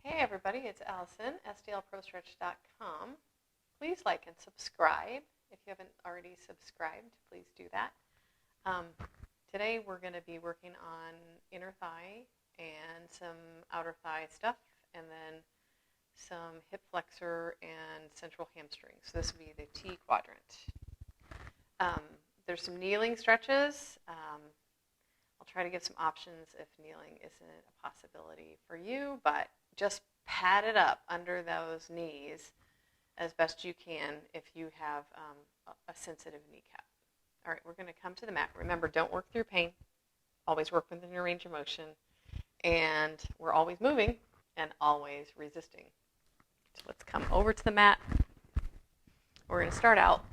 Hey everybody, it's Allison, sdlprostretch.com. Please like and subscribe. If you haven't already subscribed, please do that. Today we're going to be working on inner thigh and some outer thigh stuff, and then some hip flexor and central hamstring. So this will be the T quadrant. There's some kneeling stretches. I'll try to give some options if kneeling isn't a possibility for you, but just pad it up under those knees as best you can if you have a sensitive kneecap. All right, we're going to come to the mat. Remember, don't work through pain. Always work within your range of motion. And we're always moving and always resisting. So let's come over to the mat. We're going to start out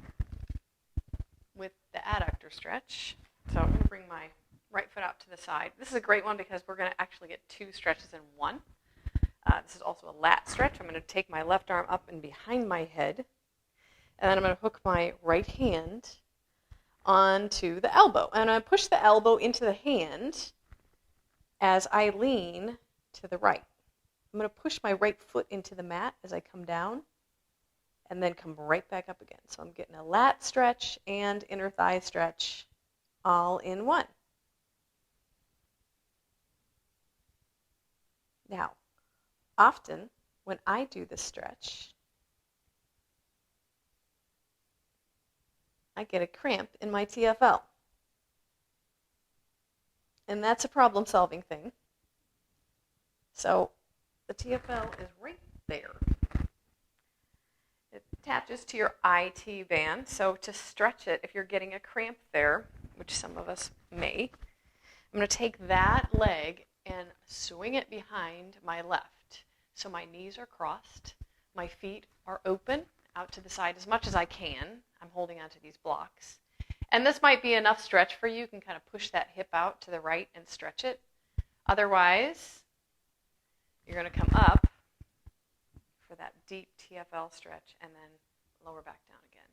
with the adductor stretch. So I'm going to bring my right foot out to the side. This is a great one because we're going to actually get two stretches in one. This is also a lat stretch. I'm going to take my left arm up and behind my head, and then I'm going to hook my right hand onto the elbow. And I'm going to push the elbow into the hand as I lean to the right. I'm going to push my right foot into the mat as I come down, and then come right back up again. So I'm getting a lat stretch and inner thigh stretch all in one. Now, often when I do this stretch, I get a cramp in my TFL. And that's a problem-solving thing. So the TFL is right there. It attaches to your IT band. So to stretch it, if you're getting a cramp there, which some of us may, I'm going to take that leg and swing it behind my left. So my knees are crossed, my feet are open out to the side as much as I can. I'm holding onto these blocks. And this might be enough stretch for you. You can kind of push that hip out to the right and stretch it. Otherwise, you're going to come up for that deep TFL stretch and then lower back down again.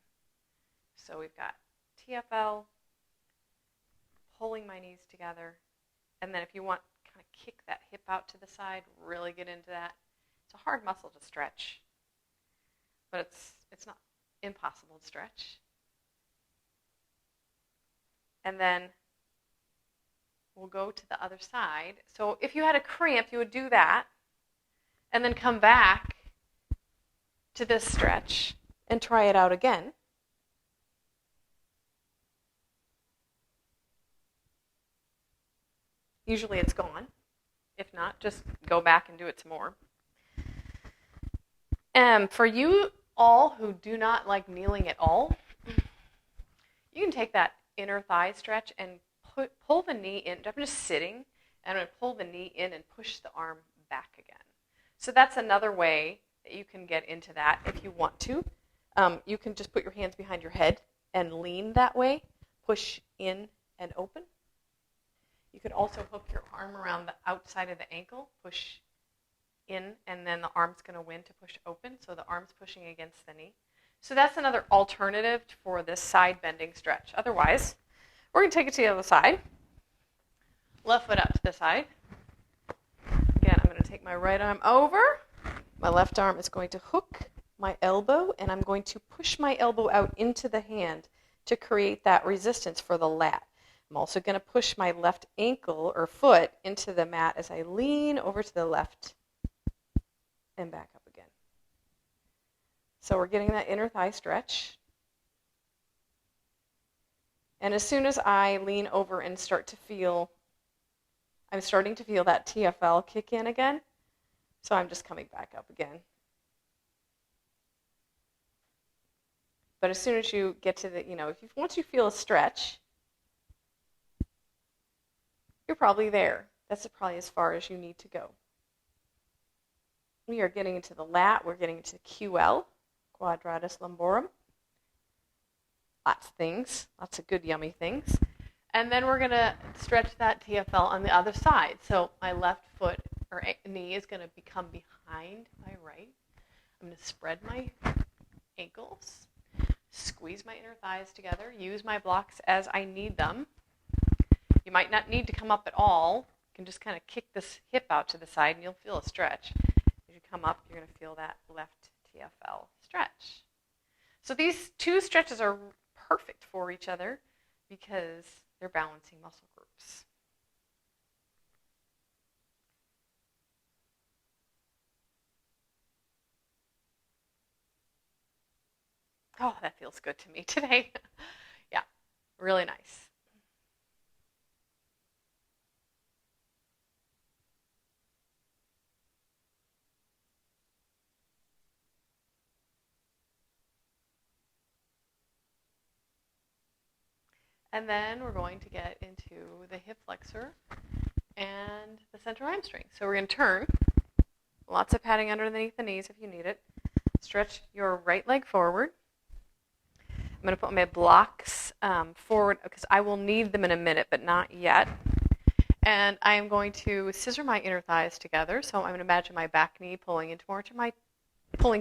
So we've got TFL, pulling my knees together, and then if you want, kind of kick that hip out to the side, really get into that. It's a hard muscle to stretch, but it's not impossible to stretch. And then we'll go to the other side. So if you had a cramp, you would do that, and then come back to this stretch and try it out again. Usually it's gone. If not, just go back and do it some more. For you all who do not like kneeling at all, you can take that inner thigh stretch and pull the knee in. I'm just sitting, and I'm going to pull the knee in and push the arm back again. So that's another way that you can get into that if you want to. You can just put your hands behind your head and lean that way, push in and open. You could also hook your arm around the outside of the ankle, push in, and then the arm's going to win to push open, so the arm's pushing against the knee. So that's another alternative for this side bending stretch. Otherwise, we're going to take it to the other side. Left foot out to the side. Again, I'm going to take my right arm over. My left arm is going to hook my elbow, and I'm going to push my elbow out into the hand to create that resistance for the lat. I'm also going to push my left ankle or foot into the mat as I lean over to the left and back up again. So we're getting that inner thigh stretch. And as soon as I lean over and I'm starting to feel that TFL kick in again. So I'm just coming back up again. But as soon as you get to the, once you feel a stretch, you're probably there. That's probably as far as you need to go. We are getting into the lat. We're getting into QL, quadratus lumborum. Lots of things. Lots of good, yummy things. And then we're going to stretch that TFL on the other side. So my left foot or knee is going to become behind my right. I'm going to spread my ankles, squeeze my inner thighs together, use my blocks as I need them. You might not need to come up at all. You can just kind of kick this hip out to the side and you'll feel a stretch. As come up, you're going to feel that left TFL stretch. So these two stretches are perfect for each other because they're balancing muscle groups. Oh, that feels good to me today. Yeah, really nice. And then we're going to get into the hip flexor and the central hamstring. So we're going to turn. Lots of padding underneath the knees if you need it. Stretch your right leg forward. I'm going to put my blocks forward because I will need them in a minute, but not yet. And I am going to scissor my inner thighs together. So I'm going to imagine my back knee pulling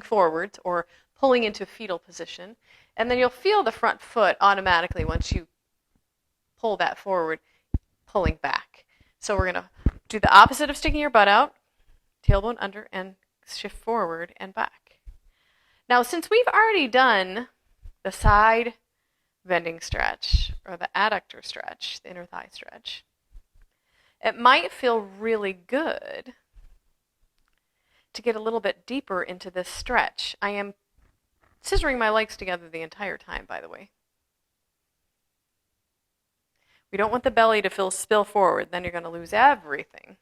forwards or pulling into fetal position. And then you'll feel the front foot automatically once you pull that forward, pulling back. So we're going to do the opposite of sticking your butt out, tailbone under, and shift forward and back. Now, since we've already done the side bending stretch or the adductor stretch, the inner thigh stretch, it might feel really good to get a little bit deeper into this stretch. I am scissoring my legs together the entire time, by the way. We don't want the belly to spill forward, then you're going to lose everything.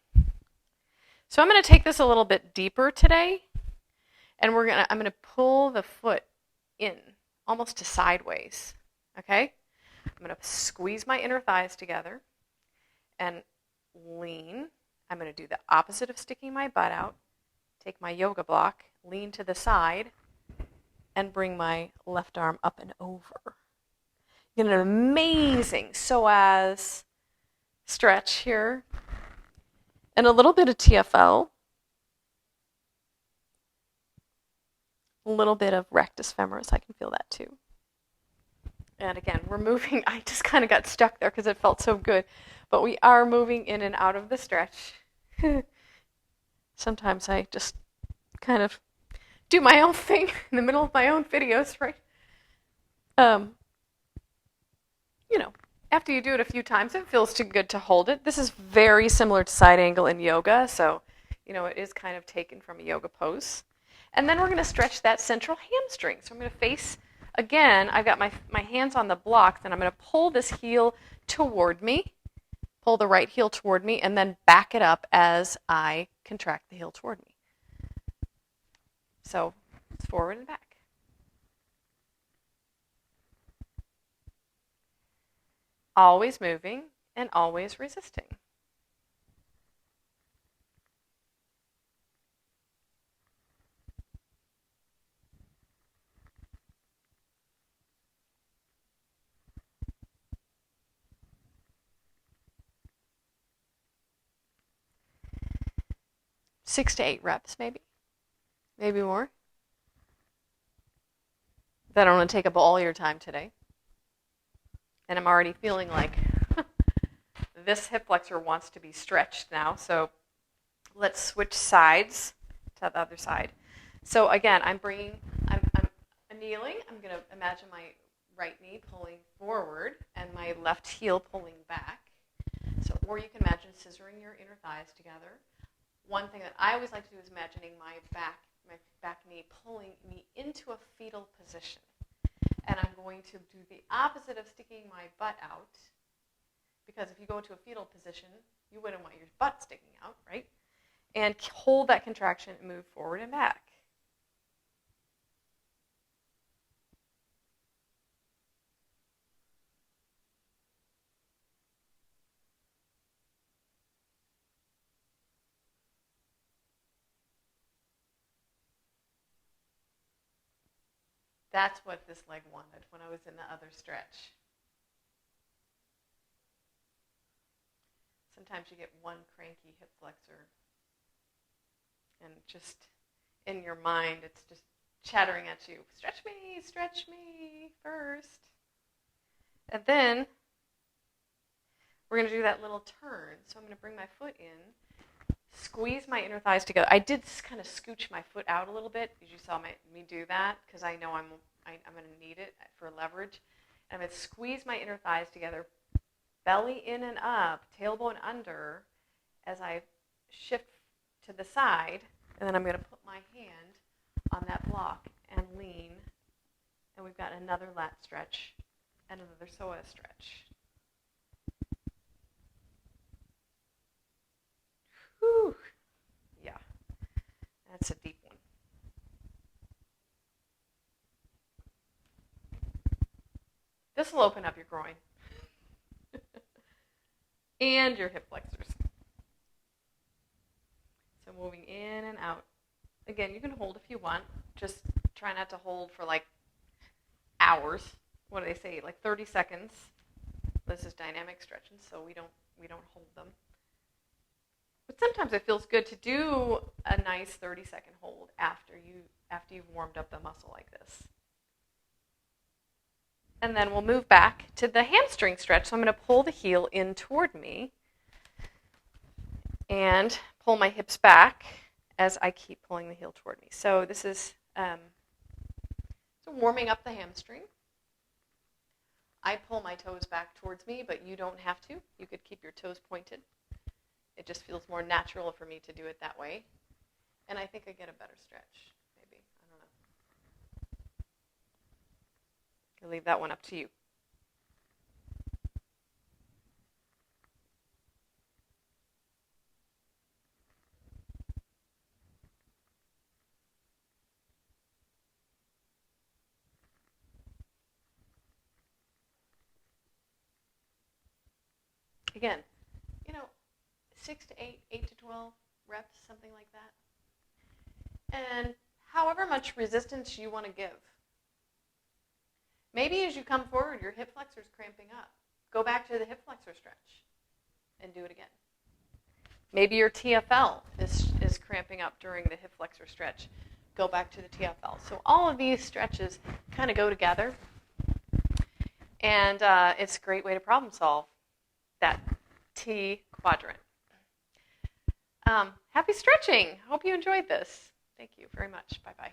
So I'm going to take this a little bit deeper today, and I'm going to pull the foot in, almost to sideways, okay? I'm going to squeeze my inner thighs together and lean. I'm going to do the opposite of sticking my butt out, take my yoga block, lean to the side, and bring my left arm up and over. You get an amazing psoas stretch here. And a little bit of TFL. A little bit of rectus femoris. I can feel that too. And again, we're moving. I just kind of got stuck there because it felt so good. But we are moving in and out of the stretch. Sometimes I just kind of do my own thing in the middle of my own videos, right? After you do it a few times, it feels too good to hold it. This is very similar to side angle in yoga, so, it is kind of taken from a yoga pose. And then we're going to stretch that central hamstring. So I'm going to face, again, I've got my hands on the blocks, and I'm going to pull this heel toward me, pull the right heel toward me, and then back it up as I contract the heel toward me. So it's forward and back. Always moving and always resisting. Six to 8 reps, maybe more. I don't want to take up all your time today. And I'm already feeling like this hip flexor wants to be stretched now. So let's switch sides to the other side. So again, I'm kneeling. I'm going to imagine my right knee pulling forward and my left heel pulling back. Or you can imagine scissoring your inner thighs together. One thing that I always like to do is imagining my back knee pulling me into a fetal position. And I'm going to do the opposite of sticking my butt out, because if you go into a fetal position, you wouldn't want your butt sticking out, right? And hold that contraction and move forward and back. That's what this leg wanted when I was in the other stretch. Sometimes you get one cranky hip flexor, and just in your mind, it's just chattering at you, stretch me first. And then we're going to do that little turn. So I'm going to bring my foot in, squeeze my inner thighs together. I did kind of scooch my foot out a little bit, as you saw me do that, because I know I'm going to need it for leverage. And I'm going to squeeze my inner thighs together, belly in and up, tailbone under, as I shift to the side, and then I'm going to put my hand on that block and lean, and we've got another lat stretch and another psoas stretch. Whew. Yeah, that's a deep one. This will open up your groin and your hip flexors. So moving in and out. Again, you can hold if you want. Just try not to hold for like hours. What do they say? Like 30 seconds. This is dynamic stretching, so we don't hold them. But sometimes it feels good to do a nice 30-second hold after you've warmed up the muscle like this. And then we'll move back to the hamstring stretch. So I'm going to pull the heel in toward me and pull my hips back as I keep pulling the heel toward me. So this is warming up the hamstring. I pull my toes back towards me, but you don't have to. You could keep your toes pointed. It just feels more natural for me to do it that way. And I think I get a better stretch, maybe. I don't know. I'll leave that one up to you. Again, 6 to 8, 8 to 12 reps, something like that. And however much resistance you want to give. Maybe as you come forward, your hip flexor is cramping up. Go back to the hip flexor stretch and do it again. Maybe your TFL is cramping up during the hip flexor stretch. Go back to the TFL. So all of these stretches kind of go together. And it's a great way to problem solve that T quadrant. Happy stretching. Hope you enjoyed this. Thank you very much. Bye-bye.